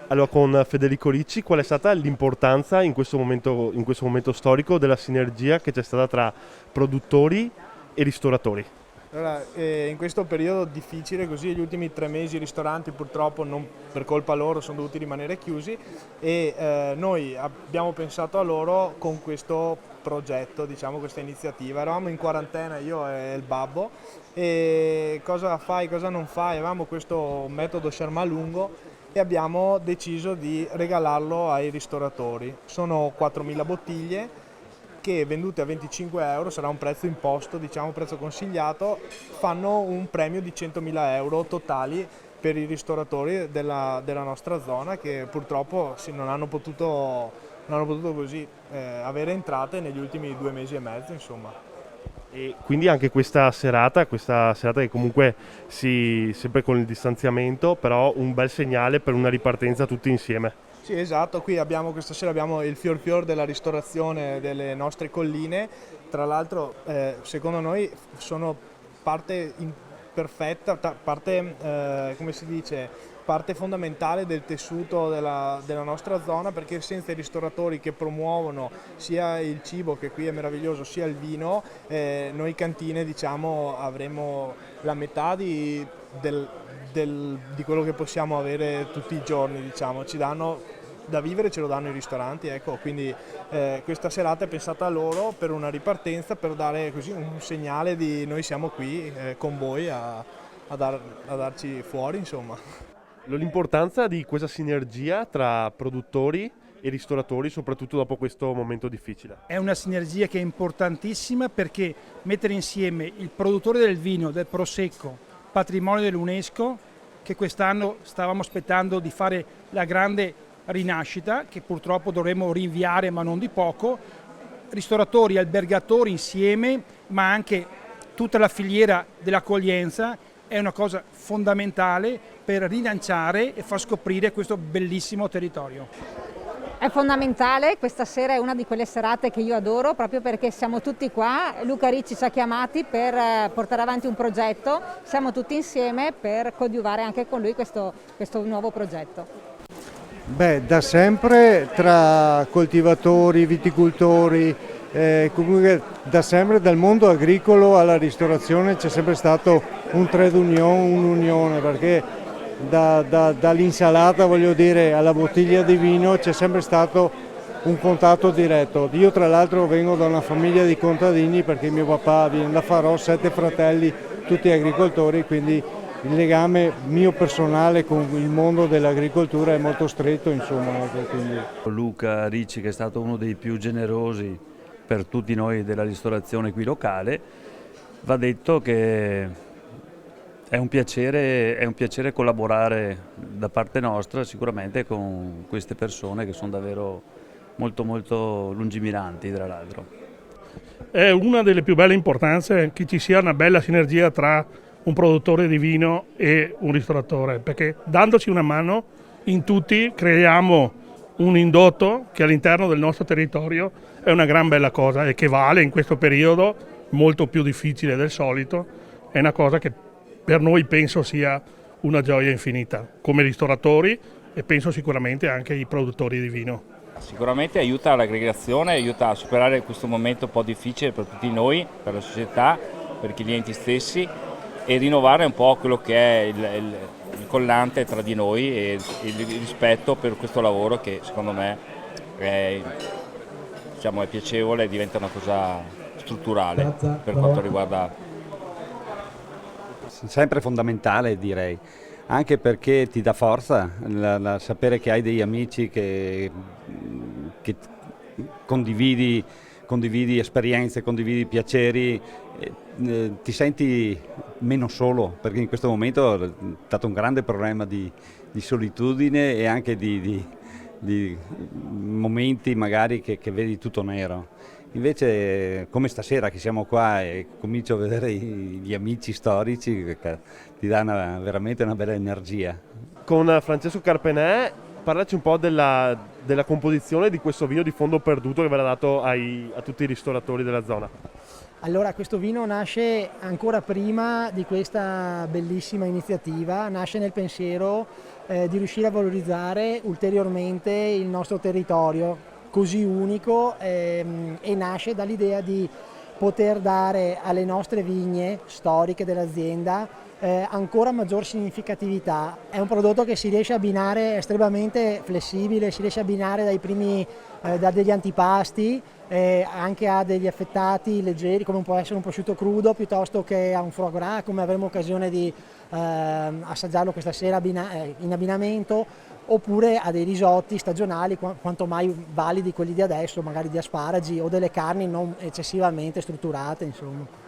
Allora, con Federico Ricci, qual è stata l'importanza in questo momento storico della sinergia che c'è stata tra produttori e ristoratori? Allora, in questo periodo difficile, così gli ultimi 3 mesi i ristoranti purtroppo non per colpa loro sono dovuti rimanere chiusi e noi abbiamo pensato a loro con questo progetto, diciamo questa iniziativa. Eravamo in quarantena io e il babbo e cosa fai, cosa non fai? Avevamo questo metodo Sciarmalungo e abbiamo deciso di regalarlo ai ristoratori. Sono 4.000 bottiglie che vendute a 25 euro, sarà un prezzo imposto, diciamo prezzo consigliato, fanno un premio di 100.000 euro totali per i ristoratori della nostra zona che purtroppo non hanno potuto così avere entrate negli ultimi 2 mesi e mezzo, insomma. E quindi anche questa serata che comunque sempre con il distanziamento, però un bel segnale per una ripartenza tutti insieme. Sì, esatto, qui questa sera abbiamo il fior della ristorazione delle nostre colline, tra l'altro secondo noi sono parte perfetta, parte, come si dice, parte fondamentale del tessuto della nostra zona perché senza i ristoratori che promuovono sia il cibo che qui è meraviglioso sia il vino, noi cantine diciamo avremo la metà di quello che possiamo avere tutti i giorni, diciamo, ci danno da vivere, ce lo danno i ristoranti, ecco, quindi questa serata è pensata a loro per una ripartenza, per dare così un segnale di noi siamo qui con voi a darci fuori, insomma. L'importanza di questa sinergia tra produttori e ristoratori, soprattutto dopo questo momento difficile. È una sinergia che è importantissima perché mettere insieme il produttore del vino, del Prosecco, patrimonio dell'UNESCO, che quest'anno stavamo aspettando di fare la grande rinascita, che purtroppo dovremo rinviare ma non di poco, ristoratori e albergatori insieme, ma anche tutta la filiera dell'accoglienza, è una cosa fondamentale per rilanciare e far scoprire questo bellissimo territorio. È fondamentale, questa sera è una di quelle serate che io adoro proprio perché siamo tutti qua, Luca Ricci ci ha chiamati per portare avanti un progetto, siamo tutti insieme per coadiuvare anche con lui questo nuovo progetto. Beh, da sempre tra coltivatori, viticoltori, comunque da sempre dal mondo agricolo alla ristorazione c'è sempre stato un trade union, un'unione, perché dall'insalata, voglio dire, alla bottiglia di vino c'è sempre stato un contatto diretto. Io tra l'altro vengo da una famiglia di contadini perché mio papà viene da Farò, 7 fratelli, tutti agricoltori, quindi il legame mio personale con il mondo dell'agricoltura è molto stretto, insomma. Quindi. Luca Ricci, che è stato uno dei più generosi per tutti noi della ristorazione qui locale, va detto che è un piacere collaborare da parte nostra sicuramente con queste persone che sono davvero molto molto lungimiranti, tra l'altro. È una delle più belle importanze che ci sia una bella sinergia tra un produttore di vino e un ristoratore, perché dandoci una mano in tutti creiamo un indotto che all'interno del nostro territorio è una gran bella cosa e che vale in questo periodo molto più difficile del solito, è una cosa che per noi penso sia una gioia infinita come ristoratori e penso sicuramente anche ai produttori di vino. Sicuramente aiuta l'aggregazione, aiuta a superare questo momento un po' difficile per tutti noi, per la società, per i clienti stessi e rinnovare un po' quello che è il collante tra di noi e il rispetto per questo lavoro che secondo me è piacevole e diventa una cosa strutturale per quanto riguarda. Sempre fondamentale, direi, anche perché ti dà forza sapere che hai degli amici che condividi esperienze, condividi piaceri, ti senti meno solo, perché in questo momento è stato un grande problema di solitudine e anche di momenti magari che vedi tutto nero. Invece come stasera che siamo qua e comincio a vedere gli amici storici, ti dà veramente una bella energia. Con Francesco Carpenè, parlaci un po' della composizione di questo vino di fondo perduto che verrà dato a tutti i ristoratori della zona. Allora, questo vino nasce ancora prima di questa bellissima iniziativa, nasce nel pensiero di riuscire a valorizzare ulteriormente il nostro territorio così unico e nasce dall'idea di poter dare alle nostre vigne storiche dell'azienda ancora maggior significatività. È un prodotto che si riesce a abbinare, è estremamente flessibile, si riesce a abbinare da degli antipasti anche a degli affettati leggeri come può essere un prosciutto crudo piuttosto che a un foie gras, come avremo occasione di assaggiarlo questa sera in abbinamento, oppure a dei risotti stagionali quanto mai validi quelli di adesso, magari di asparagi o delle carni non eccessivamente strutturate, insomma.